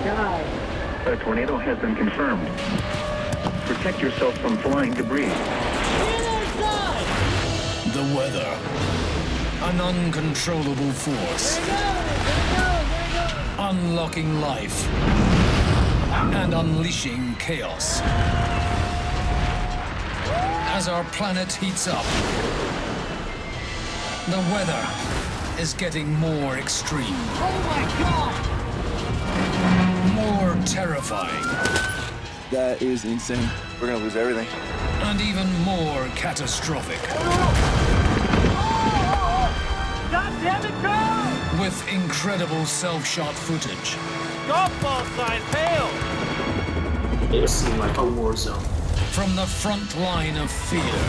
God. A tornado has been confirmed. Protect yourself from flying debris. The weather. An uncontrollable force. Unlocking life. And unleashing chaos. As our planet heats up, the weather is getting more extreme. Oh my God! More terrifying. That is insane. We're gonna lose everything. And even more catastrophic. God damn it, go! With incredible self-shot footage. Golf ball size hail! It seemed like a war zone. From the front line of fear.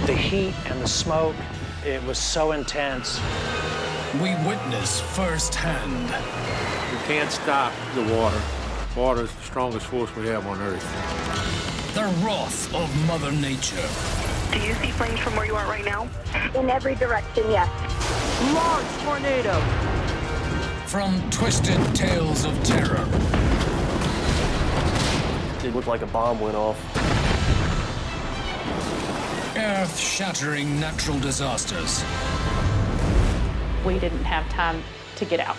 The heat and the smoke, it was so intense. We witness firsthand. We can't stop the water. Water is the strongest force we have on Earth. The wrath of Mother Nature. Do you see flames from where you are right now? In every direction, yes. Large tornado! From twisted tales of terror. It looked like a bomb went off. Earth-shattering natural disasters. We didn't have time to get out.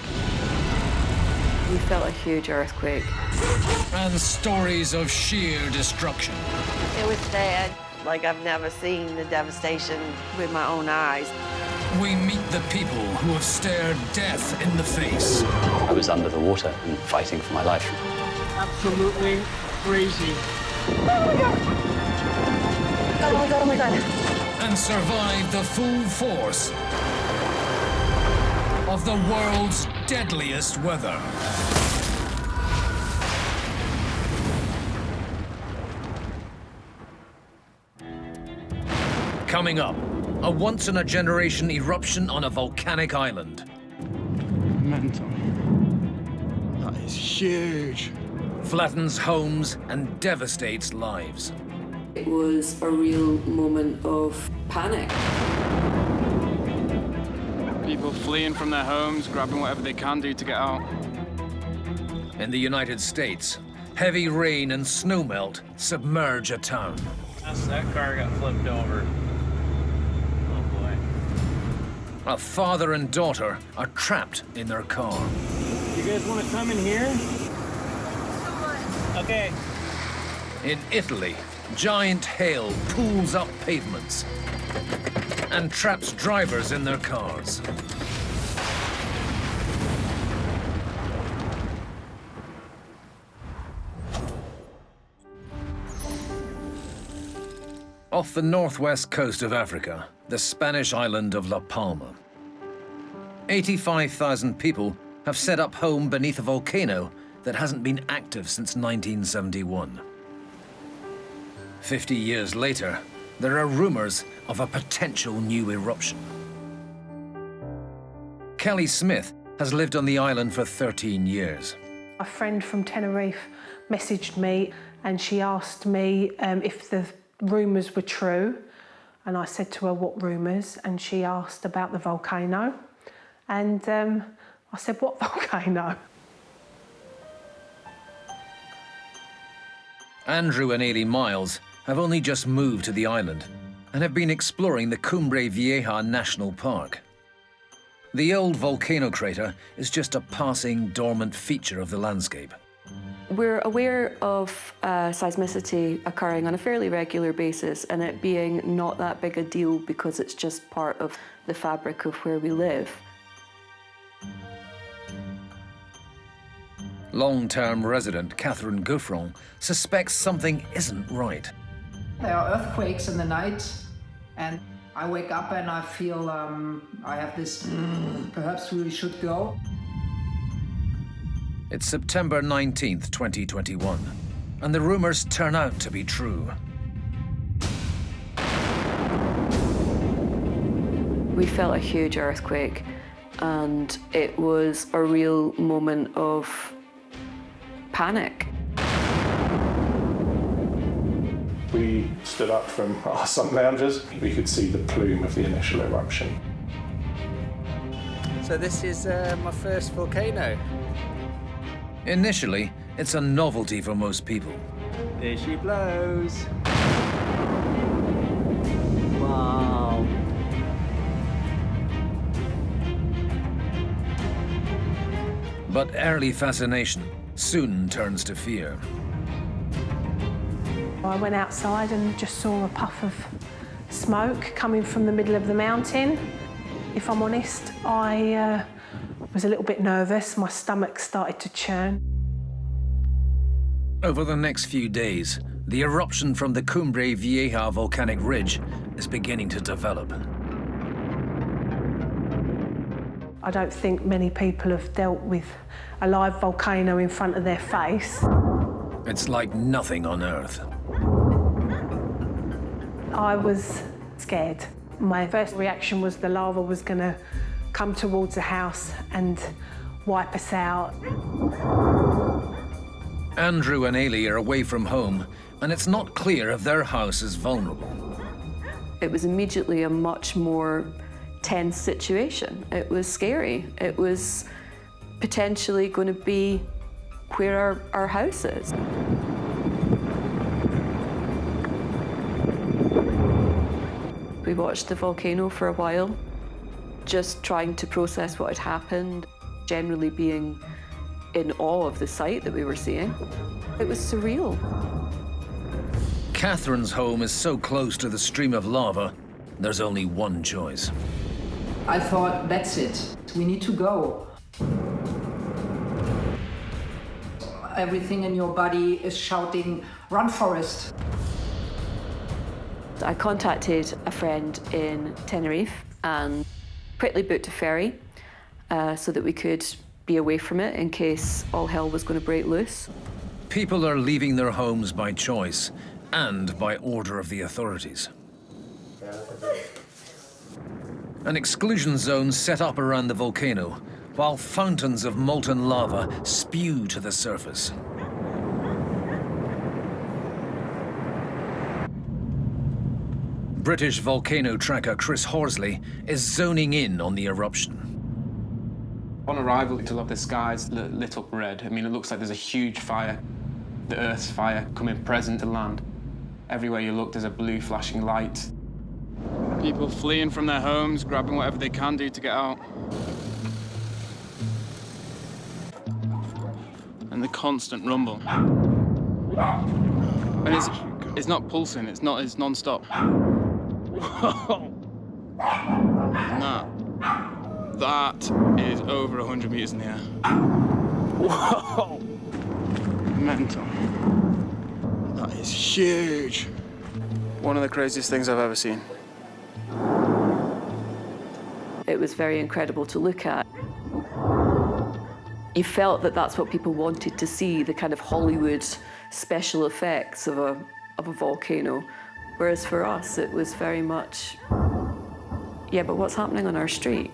We felt a huge earthquake. And stories of sheer destruction. It was sad. Like I've never seen the devastation with my own eyes. We meet the people who have stared death in the face. I was under the water and fighting for my life. Absolutely crazy. Oh my God! Oh my God, oh my God. And survive the full force of the world's deadliest weather. Coming up, a once-in-a-generation eruption on a volcanic island. Mental. That is huge. Flattens homes and devastates lives. It was a real moment of panic. People fleeing from their homes, grabbing whatever they can do to get out. In the United States, heavy rain and snowmelt submerge a town. That car got flipped over. Oh boy. A father and daughter are trapped in their car. You guys want to come in here? Okay. In Italy, giant hail pulls up pavements and traps drivers in their cars. Off the northwest coast of Africa, the Spanish island of La Palma. 85,000 people have set up home beneath a volcano that hasn't been active since 1971. 50 years later, there are rumors of a potential new eruption. Kelly Smith has lived on the island for 13 years. A friend from Tenerife messaged me and she asked me if the rumours were true. And I said to her, what rumours? And she asked about the volcano. And I said, what volcano? Andrew and Ailey Miles have only just moved to the island and have been exploring the Cumbre Vieja National Park. The old volcano crater is just a passing dormant feature of the landscape. We're aware of seismicity occurring on a fairly regular basis and it being not that big a deal because it's just part of the fabric of where we live. Long-term resident Catherine Gouffron suspects something isn't right. There are earthquakes in the night, and I wake up and I feel I have this, perhaps we should go. It's September 19th, 2021, and the rumors turn out to be true. We felt a huge earthquake, and it was a real moment of panic. We stood up from our sun loungers. We could see the plume of the initial eruption. So this is my first volcano. Initially, it's a novelty for most people. There she blows. Wow. But early fascination soon turns to fear. I went outside and just saw a puff of smoke coming from the middle of the mountain. If I'm honest, I was a little bit nervous. My stomach started to churn. Over the next few days, the eruption from the Cumbre Vieja volcanic ridge is beginning to develop. I don't think many people have dealt with a live volcano in front of their face. It's like nothing on Earth. I was scared. My first reaction was the lava was going to come towards the house and wipe us out. Andrew and Ailey are away from home, and it's not clear if their house is vulnerable. It was immediately a much more tense situation. It was scary. It was potentially going to be where our house is. We watched the volcano for a while, just trying to process what had happened, generally being in awe of the sight that we were seeing. It was surreal. Catherine's home is so close to the stream of lava, there's only one choice. I thought, that's it. We need to go. Everything in your body is shouting, run, Forest. I contacted a friend in Tenerife and quickly booked a ferry so that we could be away from it in case all hell was going to break loose. People are leaving their homes by choice and by order of the authorities. An exclusion zone set up around the volcano, while fountains of molten lava spew to the surface. British volcano tracker Chris Horsley is zoning in on the eruption. On arrival, it's the skies lit up red. I mean, it looks like there's a huge fire, the Earth's fire, coming present to land. Everywhere you look, there's a blue flashing light. People fleeing from their homes, grabbing whatever they can do to get out. And the constant rumble. And it's not pulsing, it's non-stop. That is over 100 meters in the air. Whoa! Mental. That is huge. One of the craziest things I've ever seen. It was very incredible to look at. You felt that that's what people wanted to see, the kind of Hollywood special effects of a volcano. Whereas for us, it was very much, yeah, but what's happening on our street?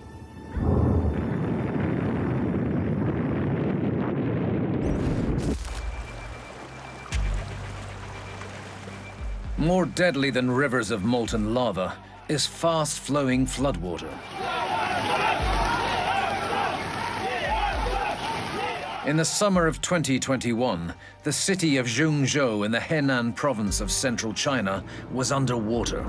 More deadly than rivers of molten lava is fast-flowing floodwater. In the summer of 2021, the city of Zhengzhou in the Henan province of central China was underwater.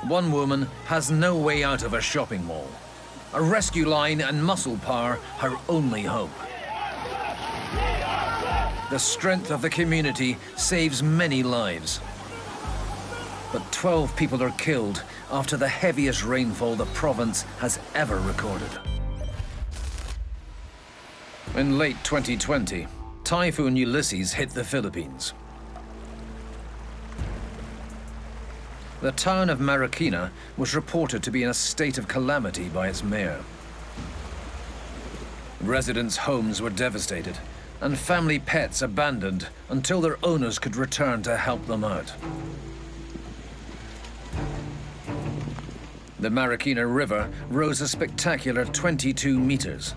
One woman has no way out of a shopping mall. A rescue line and muscle power her only hope. The strength of the community saves many lives. But 12 people are killed after the heaviest rainfall the province has ever recorded. In late 2020, Typhoon Ulysses hit the Philippines. The town of Marikina was reported to be in a state of calamity by its mayor. Residents' homes were devastated and family pets abandoned until their owners could return to help them out. The Marikina River rose a spectacular 22 meters,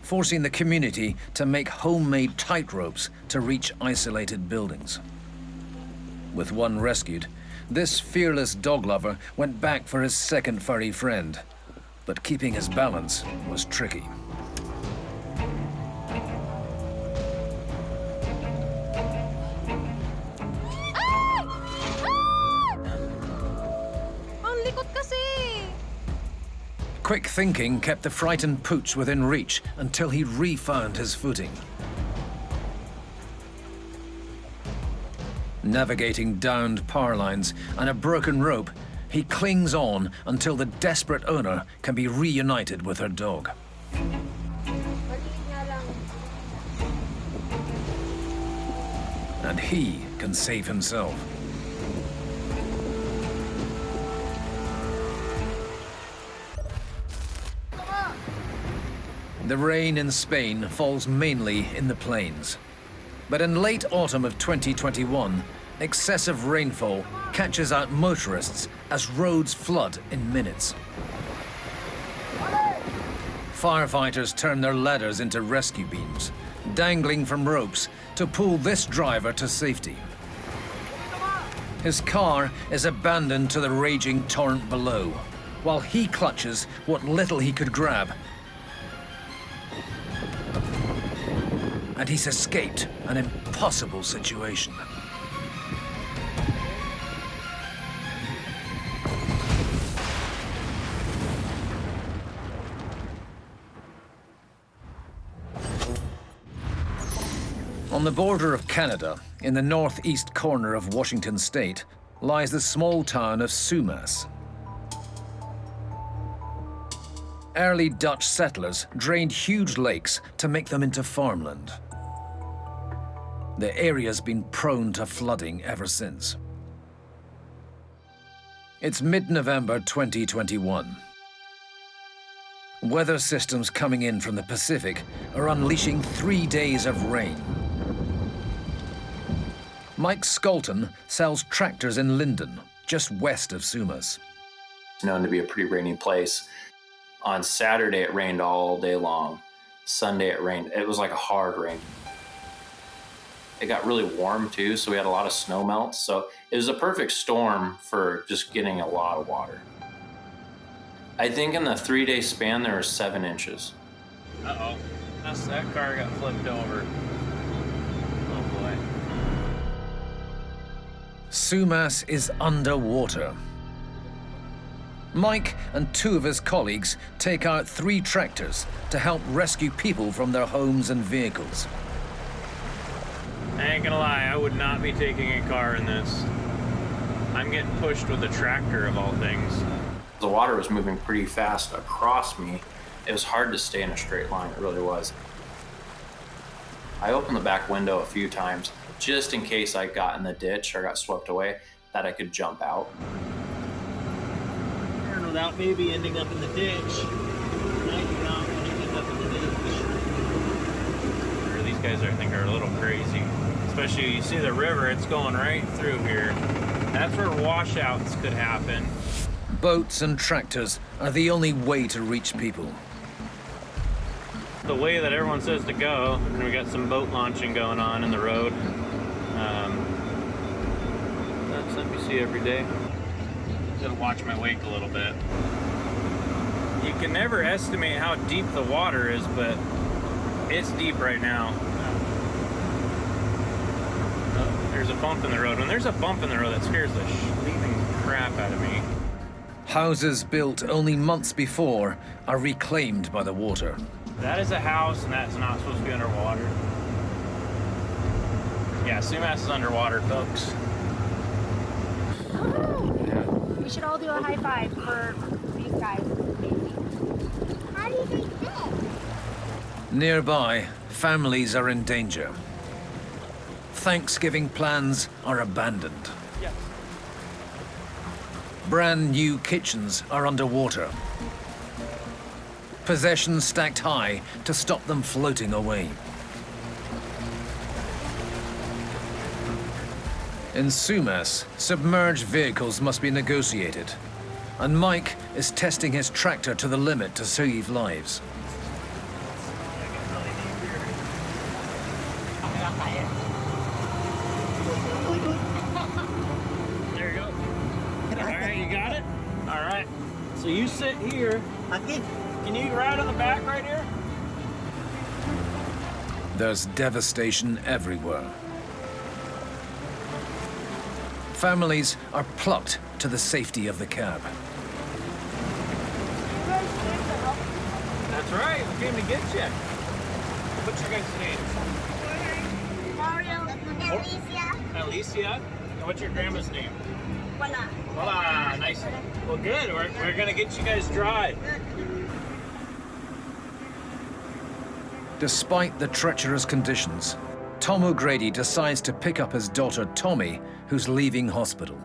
forcing the community to make homemade tightropes to reach isolated buildings. With one rescued, this fearless dog lover went back for his second furry friend. But keeping his balance was tricky. Quick thinking kept the frightened pooch within reach until he refound his footing. Navigating downed power lines and a broken rope, he clings on until the desperate owner can be reunited with her dog. And he can save himself. The rain in Spain falls mainly in the plains. But in late autumn of 2021, excessive rainfall catches out motorists as roads flood in minutes. Firefighters turn their ladders into rescue beams, dangling from ropes to pull this driver to safety. His car is abandoned to the raging torrent below, while he clutches what little he could grab. And he's escaped an impossible situation. On the border of Canada, in the northeast corner of Washington state, lies the small town of Sumas. Early Dutch settlers drained huge lakes to make them into farmland. The area's been prone to flooding ever since. It's mid-November 2021. Weather systems coming in from the Pacific are unleashing 3 days of rain. Mike Scolton sells tractors in Linden, just west of Sumas. It's known to be a pretty rainy place. On Saturday, it rained all day long. Sunday, it rained. It was like a hard rain. It got really warm too, so we had a lot of snow melt. So it was a perfect storm for just getting a lot of water. I think in the 3-day span, there were 7 inches. Uh-oh. That car got flipped over. Oh boy. Sumas is underwater. Mike and 2 of his colleagues take out 3 tractors to help rescue people from their homes and vehicles. I ain't gonna lie, I would not be taking a car in this. I'm getting pushed with a tractor of all things. The water was moving pretty fast across me. It was hard to stay in a straight line, it really was. I opened the back window a few times, just in case I got in the ditch or got swept away, that I could jump out. And without maybe ending up in the ditch. Now you're not going to end up in the ditch. Or these guys I think are a little crazy. Especially you see the river, it's going right through here. That's where washouts could happen. Boats and tractors are the only way to reach people. The way that everyone says to go, and we got some boat launching going on in the road. That's something you see every day. Gotta watch my wake a little bit. You can never estimate how deep the water is, but it's deep right now. Oh, there's a bump in the road. When there's a bump in the road, that scares the living crap out of me. Houses built only months before are reclaimed by the water. That is a house, and that's not supposed to be underwater. Yeah, Sumas is underwater, folks. We should all do a high five for these guys. How do you think this? Nearby, families are in danger. Thanksgiving plans are abandoned. Yes. Brand new kitchens are underwater. Possessions stacked high to stop them floating away. In Sumas, submerged vehicles must be negotiated, and Mike is testing his tractor to the limit to save lives. There you go. So you sit here. Can you ride on the back right here? There's devastation everywhere. Families are plucked to the safety of the cab. That's right, we came to get you. What's your guys' name? Mario, Alicia. Alicia? And what's your grandma's name? Voila. Voila, nice. Well, good, we're gonna get you guys dry. Despite the treacherous conditions, Tom O'Grady decides to pick up his daughter Tommy, who's leaving hospital.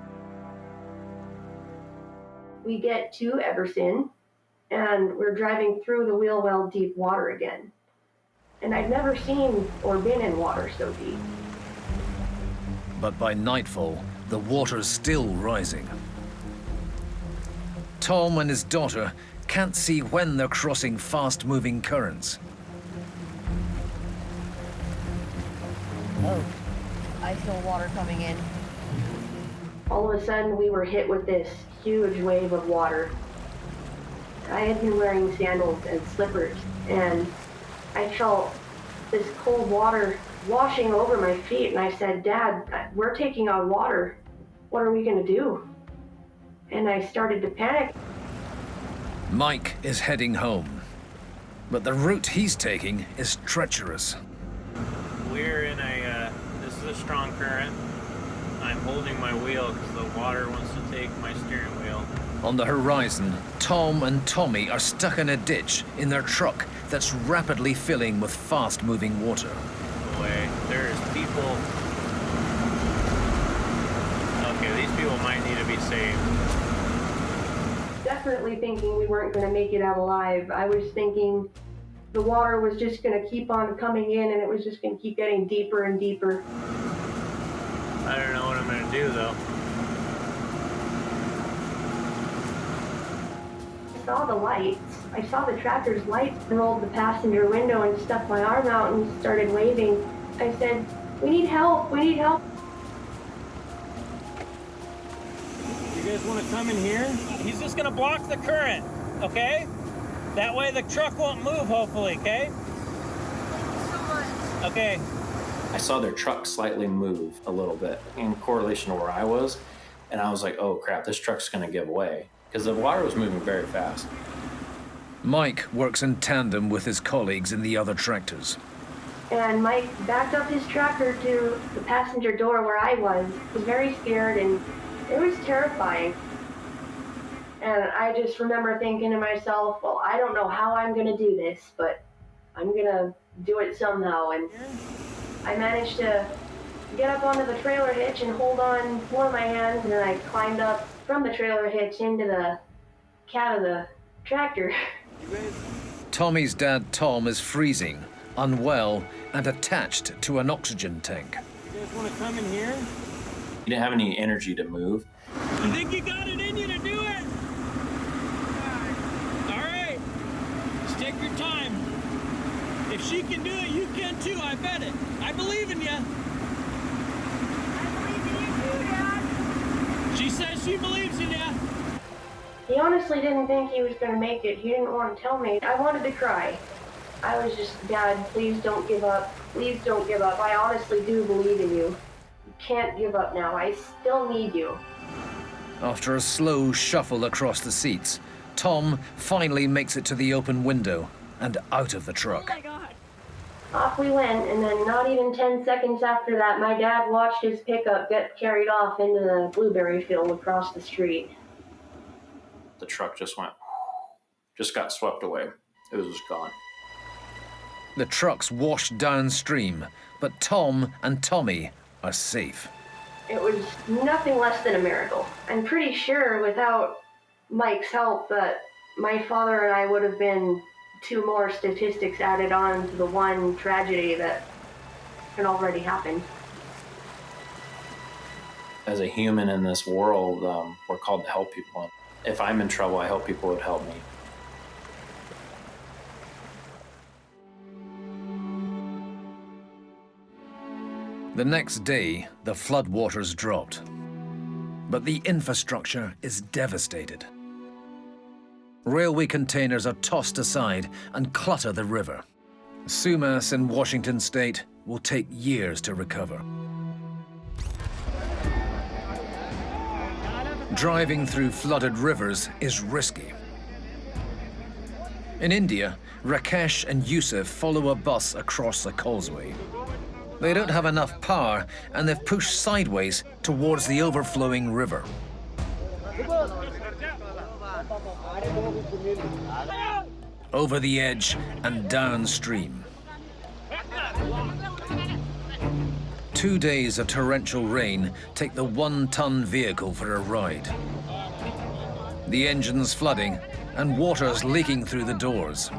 We get to Everson, and we're driving through the wheel well deep water again. And I'd never seen or been in water so deep. But by nightfall, the water's still rising. Tom and his daughter can't see when they're crossing fast-moving currents. Oh, I feel water coming in. All of a sudden, we were hit with this huge wave of water. I had been wearing sandals and slippers, and I felt this cold water washing over my feet, and I said, "Dad, we're taking on water. What are we gonna do?" And I started to panic. Mike is heading home, but the route he's taking is treacherous. We're in this is a strong current. I'm holding my wheel because the water wants to take my steering wheel. On the horizon, Tom and Tommy are stuck in a ditch in their truck that's rapidly filling with fast-moving water. Away. There's people. Okay, these people might need to be saved. Definitely thinking we weren't gonna make it out alive. I was thinking the water was just gonna keep on coming in, and it was just gonna keep getting deeper and deeper. I don't know what I'm gonna do though. I saw the lights. I saw the tractor's lights and rolled the passenger window and stuck my arm out and started waving. I said, "We need help, we need help." You guys want to come in here? He's just gonna block the current, okay? That way the truck won't move, hopefully, okay? Okay. I saw their truck slightly move a little bit in correlation to where I was, and I was like, oh crap, this truck's gonna give way, because the water was moving very fast. Mike works in tandem with his colleagues in the other tractors. And Mike backed up his tractor to the passenger door where I was. He was very scared, and it was terrifying. And I just remember thinking to myself, well, I don't know how I'm gonna do this, but I'm gonna do it somehow. And I managed to get up onto the trailer hitch and hold on one of my hands, and then I climbed up from the trailer hitch into the cab of the tractor. Tommy's dad, Tom, is freezing, unwell, and attached to an oxygen tank. You guys want to come in here? He didn't have any energy to move. You think you got it in you to do it? All right. Just take your time. If she can do it, you can too. I bet it. I believe in you. I believe in you too, Dad. She says she believes in you. He honestly didn't think he was going to make it. He didn't want to tell me. I wanted to cry. I was just, "Dad, please don't give up. Please don't give up. I honestly do believe in you. You can't give up now. I still need you." After a slow shuffle across the seats, Tom finally makes it to the open window and out of the truck. Oh my God. Off we went, and then not even 10 seconds after that, my dad watched his pickup get carried off into the blueberry field across the street. The truck just got swept away. It was just gone. The truck's washed downstream, but Tom and Tommy are safe. It was nothing less than a miracle. I'm pretty sure without Mike's help that my father and I would have been 2 more statistics added on to the one tragedy that had already happened. As a human in this world, we're called to help people. If I'm in trouble, I hope people would help me. The next day, the floodwaters dropped, but the infrastructure is devastated. Railway containers are tossed aside and clutter the river. Sumas in Washington state will take years to recover. Driving through flooded rivers is risky. In India, Rakesh and Yusuf follow a bus across a causeway. They don't have enough power and they've pushed sideways towards the overflowing river. Over the edge and downstream. 2 days of torrential rain take the 1-ton vehicle for a ride. The engine's flooding and water's leaking through the doors.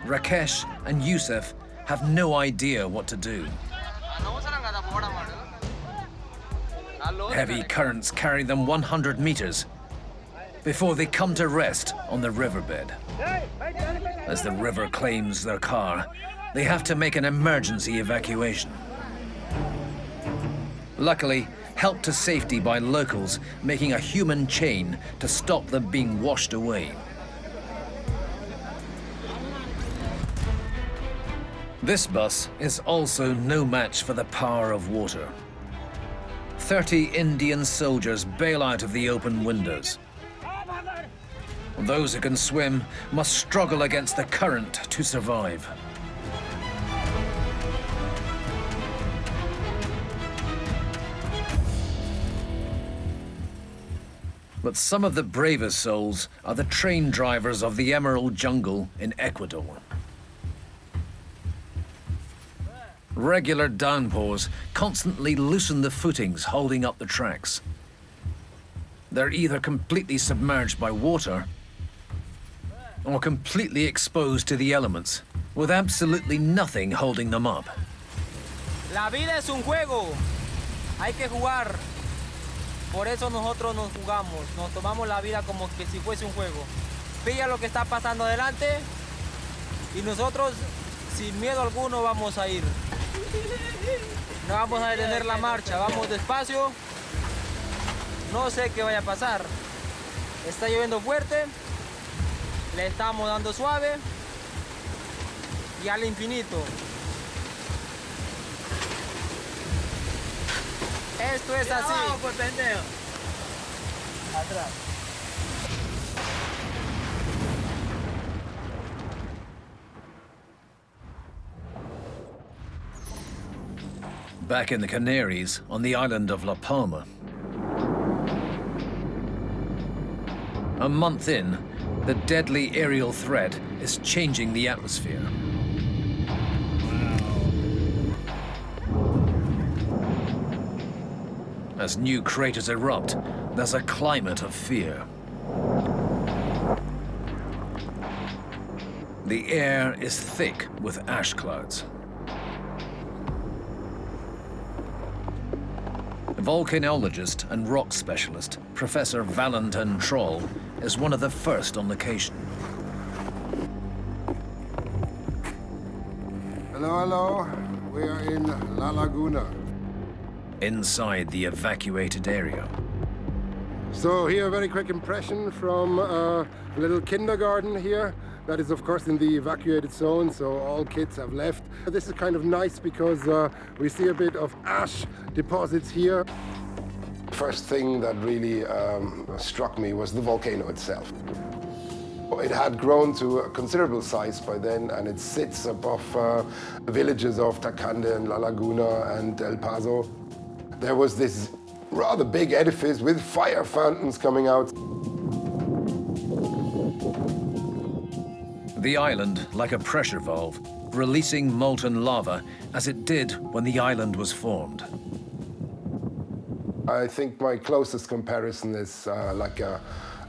Rakesh and Yusuf have no idea what to do. Heavy currents carry them 100 meters before they come to rest on the riverbed. As the river claims their car, they have to make an emergency evacuation. Luckily, helped to safety by locals making a human chain to stop them being washed away. This bus is also no match for the power of water. 30 Indian soldiers bail out of the open windows. Those who can swim must struggle against the current to survive. But some of the bravest souls are the train drivers of the Emerald Jungle in Ecuador. Regular downpours constantly loosen the footings holding up the tracks. They're either completely submerged by water or completely exposed to the elements, with absolutely nothing holding them up. La vida es un juego. Hay que jugar. Por eso nosotros nos jugamos. Nos tomamos la vida como que si fuese un juego. Pilla lo que está pasando adelante y nosotros sin miedo alguno vamos a ir. No vamos a detener la marcha, vamos despacio. No sé qué vaya a pasar. Está lloviendo fuerte. Le estamos dando suave y al infinito. Esto es así. Vamos, pues, pendejo. Atrás. Back in the Canaries, on the island of La Palma. A month in, the deadly aerial threat is changing the atmosphere. As new craters erupt, there's a climate of fear. The air is thick with ash clouds. Volcanologist and rock specialist Professor Valentin Troll is one of the first on location. Hello, hello. We are in La Laguna. Inside the evacuated area. So here a very quick impression from a little kindergarten here. That is of course in the evacuated zone, so all kids have left. This is kind of nice because we see a bit of ash deposits here. First thing that really struck me was the volcano itself. It had grown to a considerable size by then, and it sits above the villages of Tacande and La Laguna and El Paso. There was this rather big edifice with fire fountains coming out. The island, like a pressure valve, releasing molten lava as it did when the island was formed. I think my closest comparison is like a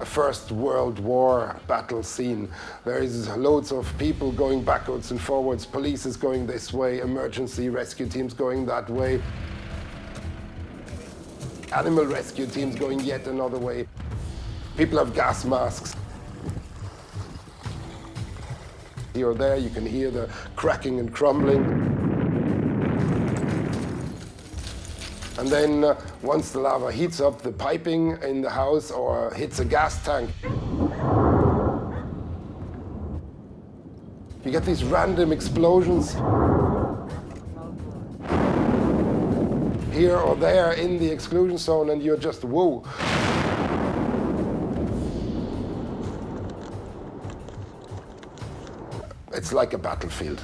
First World War battle scene. There is loads of people going backwards and forwards, police is going this way, emergency rescue teams going that way, animal rescue teams going yet another way. People have gas masks. Here or there, you can hear the cracking and crumbling. And then once the lava heats up the piping in the house or hits a gas tank, you get these random explosions here or there in the exclusion zone, and you're just, whoa. It's like a battlefield.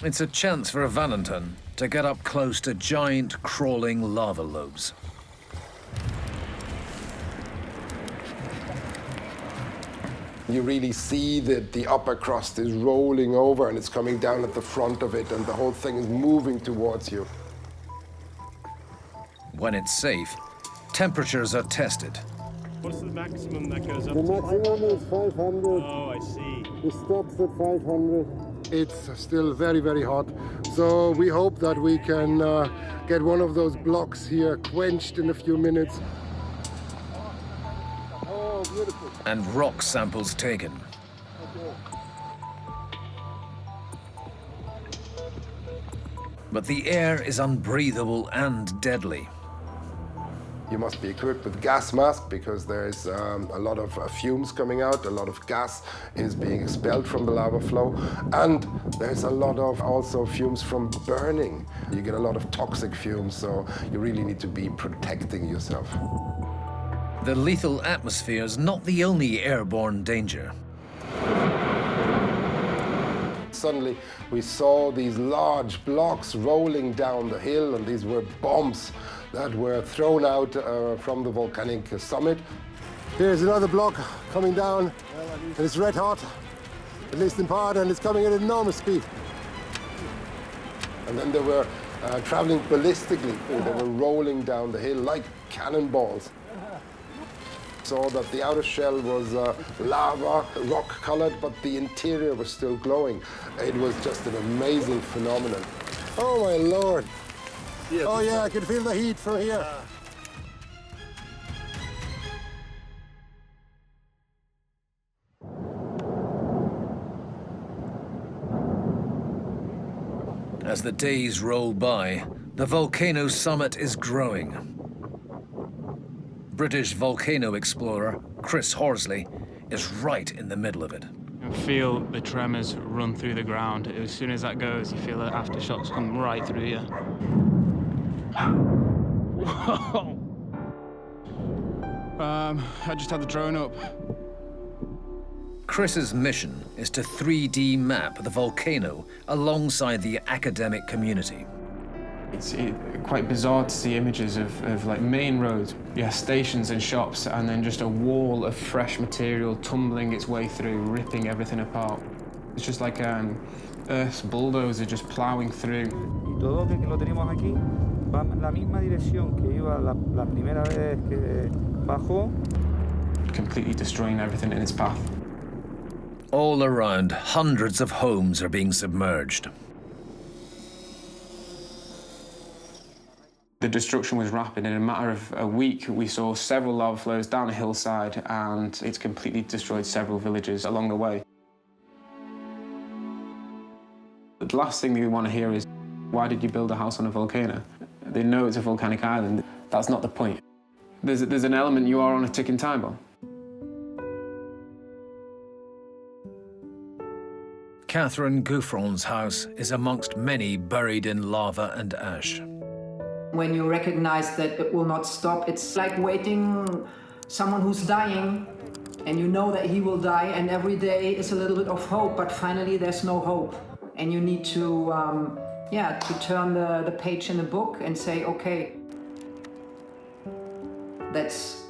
It's a chance for a Valentin to get up close to giant crawling lava lobes. You really see that the upper crust is rolling over and it's coming down at the front of it, and the whole thing is moving towards you. When it's safe, temperatures are tested. What's the maximum that goes up The to? maximum is 500. Oh, I see. It stops at 500. It's still very, very hot. So we hope that we can get one of those blocks here quenched in a few minutes. Oh, beautiful. And rock samples taken. But the air is unbreathable and deadly. You must be equipped with gas mask because there's a lot of fumes coming out, a lot of gas is being expelled from the lava flow, and there's a lot of also fumes from burning. You get a lot of toxic fumes, so you really need to be protecting yourself. The lethal atmosphere is not the only airborne danger. Suddenly we saw these large blocks rolling down the hill, and these were bombs that were thrown out from the volcanic summit. Here's another block coming down, and it's red hot, at least in part, and it's coming at enormous speed. And then they were traveling ballistically. They were rolling down the hill like cannonballs. Saw that the outer shell was lava, rock-colored, but the interior was still glowing. It was just an amazing phenomenon. Oh my Lord! Oh yeah, I can feel the heat from here. As the days roll by, the volcano summit is growing. British volcano explorer Chris Horsley is right in the middle of it. You feel the tremors run through the ground. As soon as that goes, you feel the aftershocks come right through you. Whoa! I just had the drone up. Chris's mission is to 3D map the volcano alongside the academic community. It's quite bizarre to see images of like main roads, stations and shops, and then just a wall of fresh material tumbling its way through, ripping everything apart. It's just like Earth's bulldozer just plowing through. Y todo que lo tenemos aquí va en la misma dirección que iba la primera vez que bajó. Completely destroying everything in its path. All around, hundreds of homes are being submerged. The destruction was rapid. In a matter of a week, we saw several lava flows down a hillside, and it's completely destroyed several villages along the way. The last thing we want to hear is, why did you build a house on a volcano? They know it's a volcanic island. That's not the point. There's an element you are on a ticking time bomb. Catherine Gouffron's house is amongst many buried in lava and ash. When you recognize that it will not stop, it's like waiting someone who's dying, and you know that he will die, and every day is a little bit of hope, but finally there's no hope. And you need to, to turn the page in the book and say, okay, that's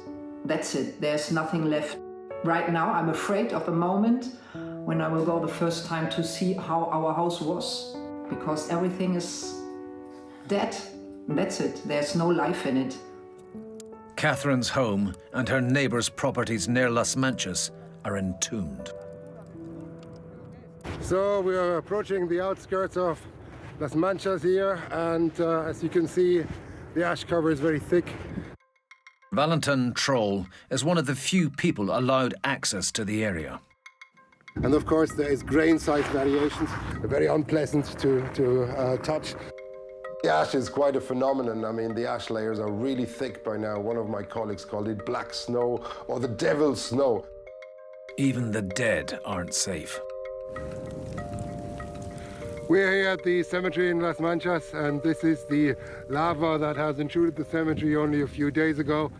it. There's nothing left. Right now, I'm afraid of the moment when I will go the first time to see how our house was, because everything is dead. That's it. There's no life in it. Catherine's home and her neighbours' properties near Las Manchas are entombed. So we are approaching the outskirts of Las Manchas here, and as you can see, the ash cover is very thick. Valentin Troll is one of the few people allowed access to the area. And of course there is grain size variations, very unpleasant to touch. The ash is quite a phenomenon. I mean, the ash layers are really thick by now. One of my colleagues called it black snow or the devil's snow. Even the dead aren't safe. We're here at the cemetery in Las Manchas, and this is the lava that has intruded the cemetery only a few days ago.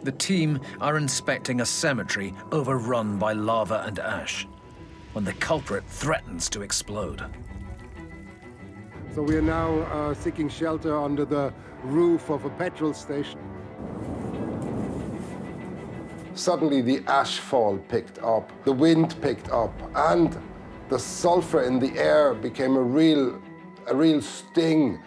The team are inspecting a cemetery overrun by lava and ash when the culprit threatens to explode. So we are now seeking shelter under the roof of a petrol station. Suddenly the ashfall picked up, the wind picked up, and the sulfur in the air became a real sting.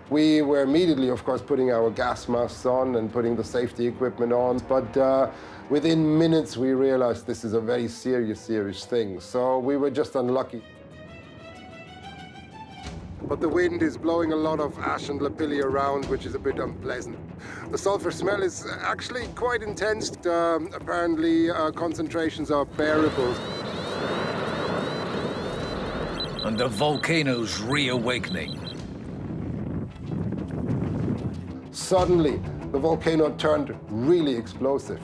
We were immediately, of course, putting our gas masks on and putting the safety equipment on, but within minutes we realized this is a very serious thing. So we were just unlucky. But the wind is blowing a lot of ash and lapilli around, which is a bit unpleasant. The sulfur smell is actually quite intense. Apparently, concentrations are bearable. And the volcano's reawakening. Suddenly, the volcano turned really explosive.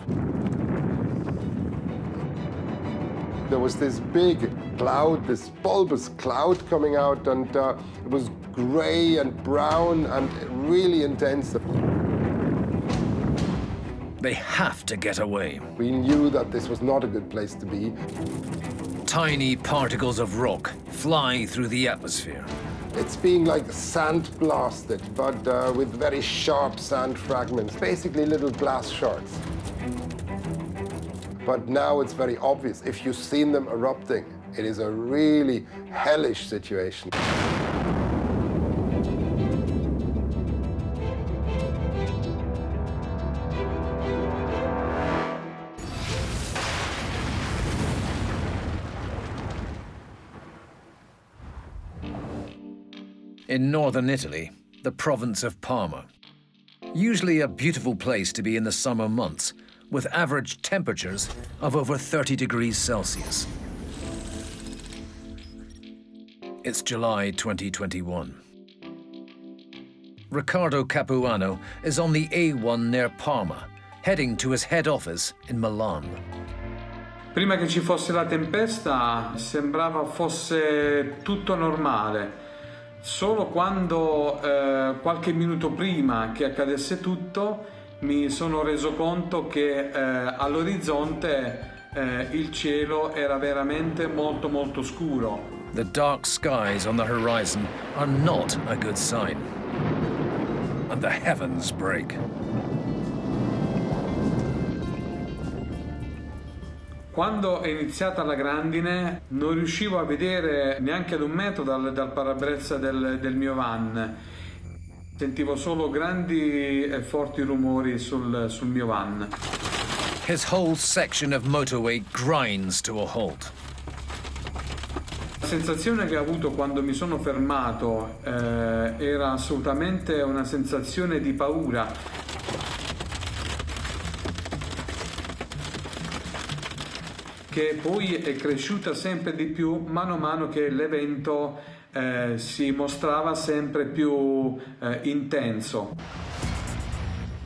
There was this big cloud, this bulbous cloud coming out, and it was gray and brown and really intense. They have to get away. We knew that this was not a good place to be. Tiny particles of rock fly through the atmosphere. It's being like sand blasted, but with very sharp sand fragments, basically little glass shards. But now it's very obvious. If you've seen them erupting, it is a really hellish situation. In northern Italy, the province of Palma. Usually a beautiful place to be in the summer months, with average temperatures of over 30 degrees Celsius. It's July 2021. Riccardo Capuano is on the A1 near Palma, heading to his head office in Milan. Prima che ci fosse la tempesta sembrava fosse tutto normale. Solo quando qualche minuto prima che accadesse tutto mi sono reso conto che all'orizzonte il cielo era veramente molto scuro. The dark skies on the horizon are not a good sign. And the heavens break. Quando è iniziata la grandine non riuscivo a vedere neanche ad un metro dal parabrezza del mio van. Sentivo solo grandi e forti rumori sul mio van. His whole section of motorway grinds to a halt. La sensazione che ho avuto quando mi sono fermato era assolutamente una sensazione di paura. Che poi è cresciuta sempre di più mano a mano che l'evento si mostrava sempre più intenso.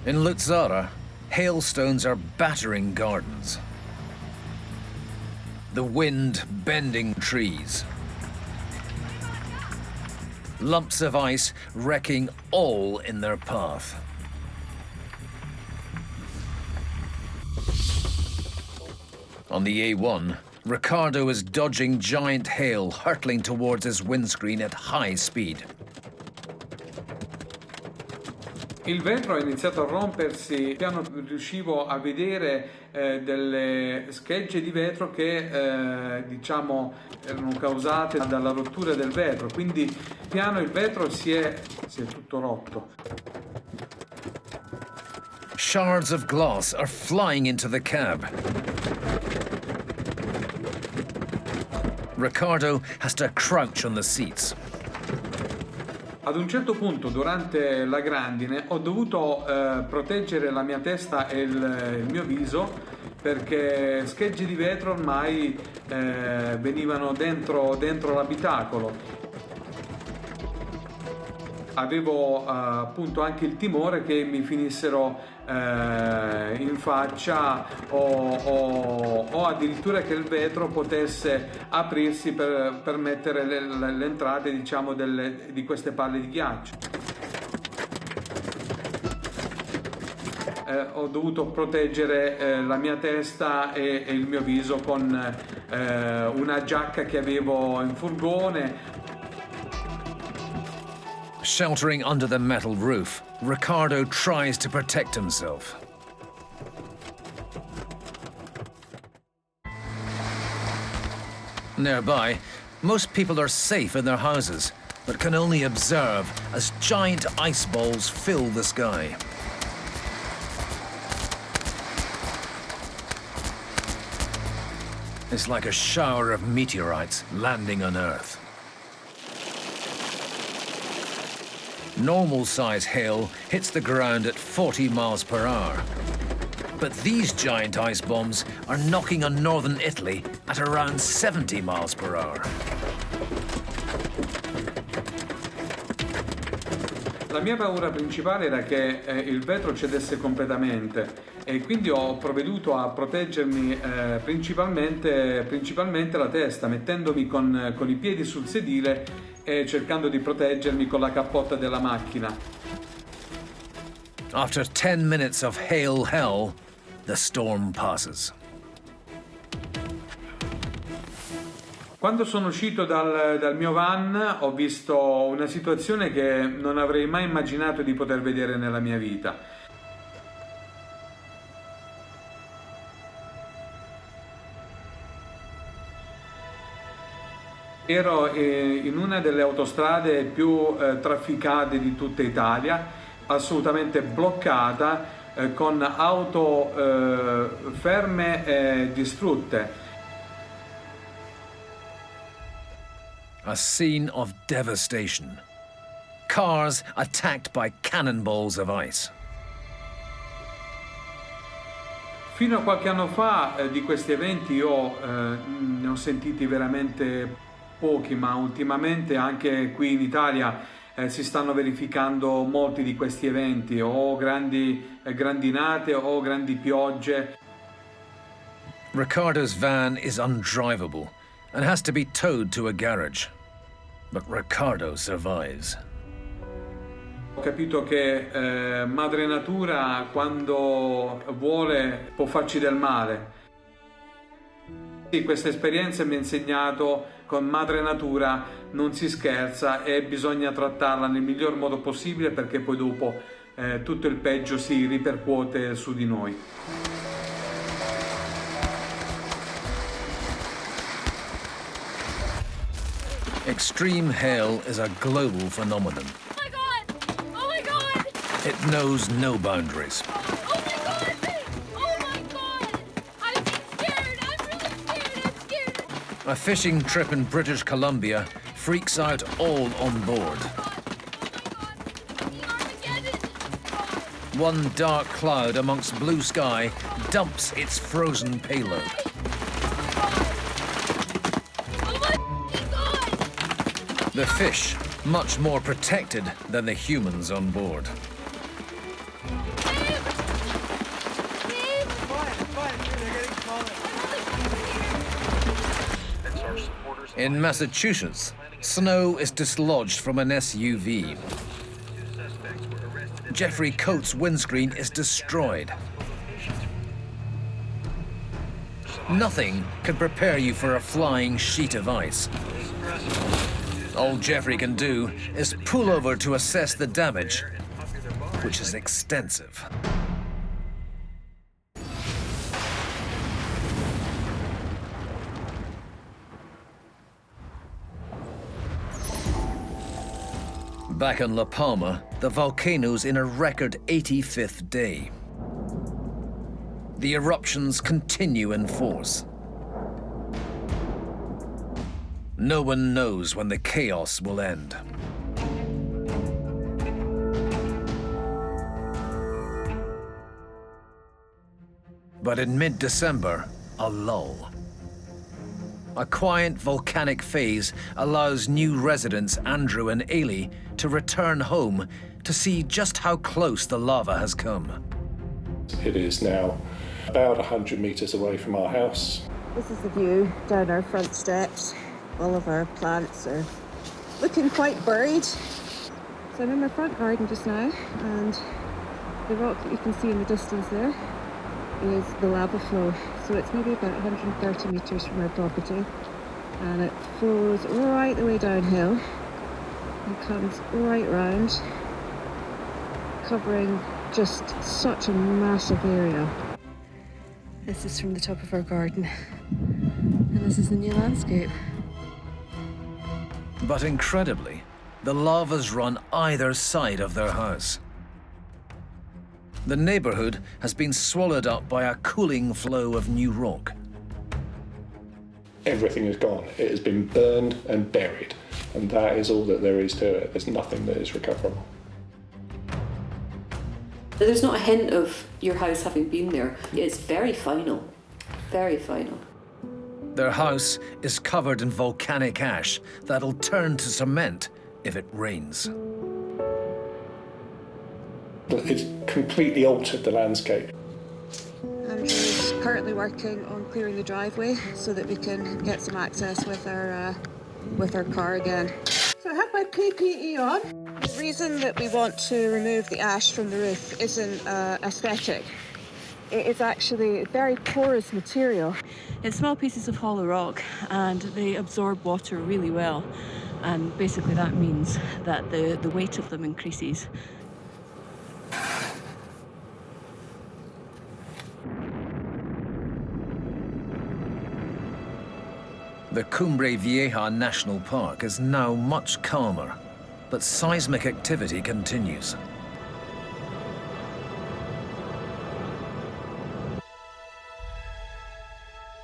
In Luzzara, hailstones are battering gardens. The wind bending trees. Lumps of ice wrecking all in their path. On the A1, Riccardo is dodging giant hail hurtling towards his windscreen at high speed. Il vetro ha iniziato a rompersi, piano riuscivo a vedere delle schegge di vetro che diciamo erano causate dalla rottura del vetro, quindi piano il vetro si è tutto rotto. Shards of glass are flying into the cab. Riccardo has to crouch on the seats. Ad un certo punto durante la grandine ho dovuto proteggere la mia testa e il mio viso perché schegge di vetro ormai venivano dentro l'abitacolo. Avevo appunto anche il timore che mi finissero in faccia o addirittura che il vetro potesse aprirsi per permettere le entrate, diciamo, di queste palle di ghiaccio. Ho dovuto proteggere la mia testa e il mio viso con una giacca che avevo in furgone. Sheltering under the metal roof, Ricardo tries to protect himself. Nearby, most people are safe in their houses, but can only observe as giant ice balls fill the sky. It's like a shower of meteorites landing on Earth. Normal-size hail hits the ground at 40 miles per hour. But these giant ice bombs are knocking on northern Italy at around 70 miles per hour. La mia paura principale era che il vetro cedesse completamente e quindi ho provveduto a proteggermi principalmente la testa, mettendomi con i piedi sul sedile e cercando di proteggermi con la cappotta della macchina. After 10 minutes of hail hell, the storm passes. Quando sono uscito dal mio van ho visto una situazione che non avrei mai immaginato di poter vedere nella mia vita. Ero in una delle autostrade più trafficate di tutta Italia, assolutamente bloccata, con auto ferme e distrutte. A scene of devastation. Cars attacked by cannonballs of ice. Fino a qualche anno fa di questi eventi io ne ho sentiti veramente pochi, ma ultimamente anche qui in Italia si stanno verificando molti di questi eventi, o grandi grandinate o grandi piogge. Ricardo's van is undrivable and has to be towed to a garage. But Ricardo survives. Ho capito che Madre Natura, quando vuole, può farci del male. Sì, questa esperienza mi ha insegnato che con Madre Natura non si scherza e bisogna trattarla nel miglior modo possibile, perché poi dopo tutto il peggio si ripercuote su di noi. Extreme hail is a global phenomenon. Oh my god! Oh my god! It knows no boundaries. Oh my god! Oh my god! I'm scared! I'm really scared! I'm scared! A fishing trip in British Columbia freaks out all on board. One dark cloud amongst blue sky dumps its frozen payload. The fish, much more protected than the humans on board. In Massachusetts, snow is dislodged from an SUV. Jeffrey Coates' windscreen is destroyed. Nothing can prepare you for a flying sheet of ice. All Jeffrey can do is pull over to assess the damage, which is extensive. Back in La Palma, the volcano's in a record 85th day. The eruptions continue in force. No one knows when the chaos will end. But in mid-December, a lull. A quiet volcanic phase allows new residents Andrew and Ailey to return home to see just how close the lava has come. It is now about 100 metres away from our house. This is the view down our front steps. All of our plants are looking quite buried. So I'm in my front garden just now, and the rock that you can see in the distance there is the lava flow. So it's maybe about 130 metres from our property, and it flows right the way downhill and comes right round, covering just such a massive area. This is from the top of our garden, and this is the new landscape. But incredibly, the lavas run either side of their house. The neighborhood has been swallowed up by a cooling flow of new rock. Everything is gone. It has been burned and buried, and that is all that there is to it. There's nothing that is recoverable. There's not a hint of your house having been there. It's very final, very final. Their house is covered in volcanic ash that'll turn to cement if it rains. It's completely altered the landscape. Andrew's currently working on clearing the driveway so that we can get some access with our car again. So I have my PPE on. The reason that we want to remove the ash from the roof isn't aesthetic. It is actually a very porous material. It's small pieces of hollow rock, and they absorb water really well. And basically that means that the weight of them increases. The Cumbre Vieja National Park is now much calmer, but seismic activity continues.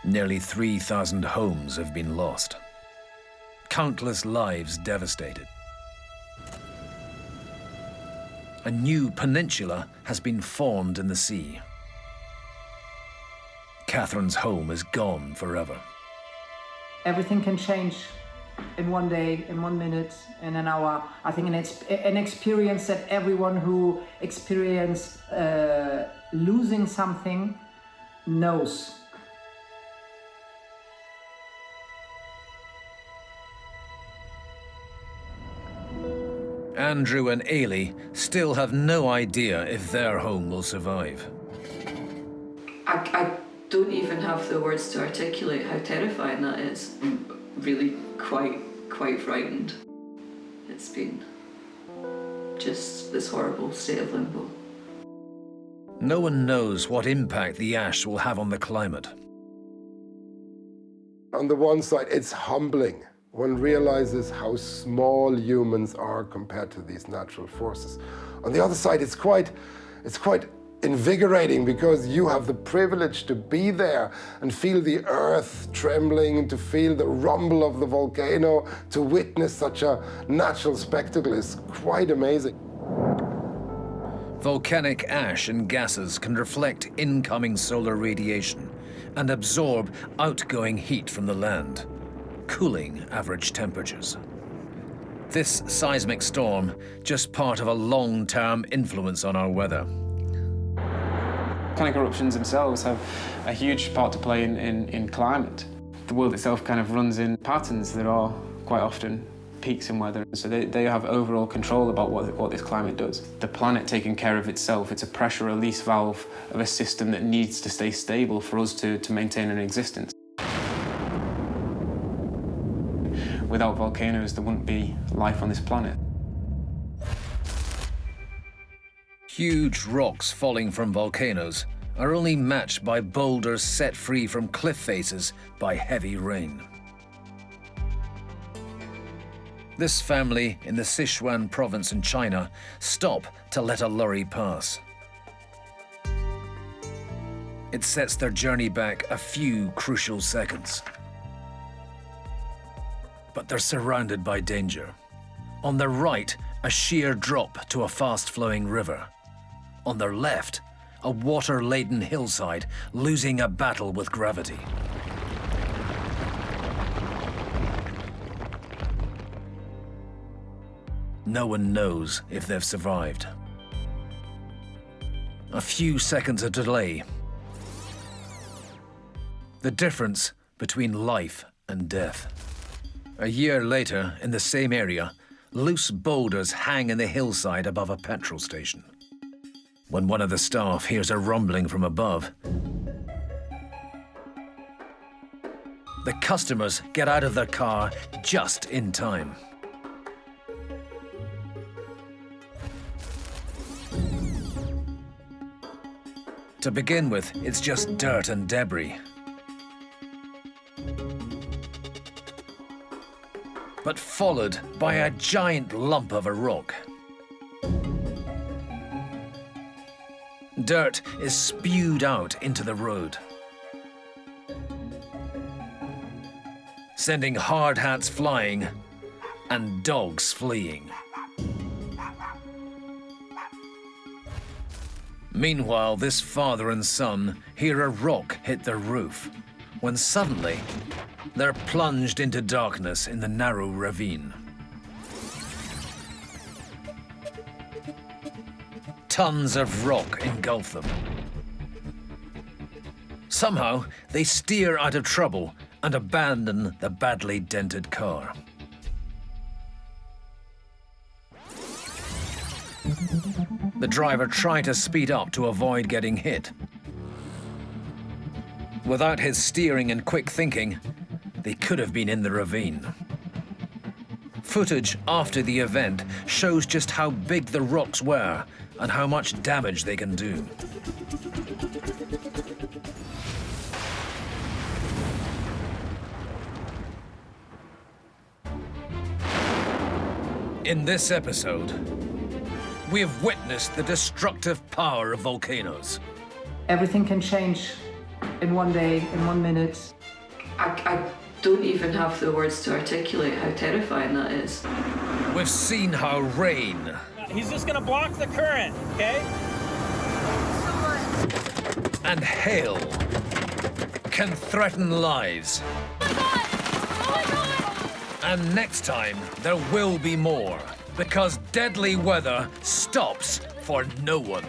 Nearly 3,000 homes have been lost. Countless lives devastated. A new peninsula has been formed in the sea. Catherine's home is gone forever. Everything can change in one day, in 1 minute, in an hour. I think an experience that everyone who experienced losing something knows. Andrew and Ailey still have no idea if their home will survive. I don't even have the words to articulate how terrifying that is. I'm really quite frightened. It's been just this horrible state of limbo. No one knows what impact the ash will have on the climate. On the one side, it's humbling. One realizes how small humans are compared to these natural forces. On the other side, it's quite invigorating because you have the privilege to be there and feel the earth trembling, to feel the rumble of the volcano, to witness such a natural spectacle is quite amazing. Volcanic ash and gases can reflect incoming solar radiation and absorb outgoing heat from the land, cooling average temperatures. This seismic storm, just part of a long-term influence on our weather. Volcanic eruptions themselves have a huge part to play in climate. The world itself kind of runs in patterns that are quite often peaks in weather. So they have overall control about what this climate does. The planet taking care of itself, it's a pressure release valve of a system that needs to stay stable for us to maintain an existence. Without volcanoes, there wouldn't be life on this planet. Huge rocks falling from volcanoes are only matched by boulders set free from cliff faces by heavy rain. This family in the Sichuan province in China stop to let a lorry pass. It sets their journey back a few crucial seconds. But they're surrounded by danger. On their right, a sheer drop to a fast-flowing river. On their left, a water-laden hillside losing a battle with gravity. no one knows if they've survived. A few seconds of delay. The difference between life and death. A year later, in the same area, loose boulders hang in the hillside above a petrol station. When one of the staff hears a rumbling from above, the customers get out of their car just in time. To begin with, it's just dirt and debris. But followed by a giant lump of a rock. Dirt is spewed out into the road, sending hard hats flying and dogs fleeing. Meanwhile, this father and son hear a rock hit their roof, when suddenly they're plunged into darkness in the narrow ravine. Tons of rock engulf them. Somehow, they steer out of trouble and abandon the badly dented car. The driver tried to speed up to avoid getting hit. Without his steering and quick thinking, they could have been in the ravine. Footage after the event shows just how big the rocks were and how much damage they can do. In this episode, we have witnessed the destructive power of volcanoes. Everything can change in one day, in 1 minute. I don't even have the words to articulate how terrifying that is. We've seen how rain... He's just gonna block the current, okay? and hail can threaten lives. And next time, there will be more, because deadly weather stops for no one.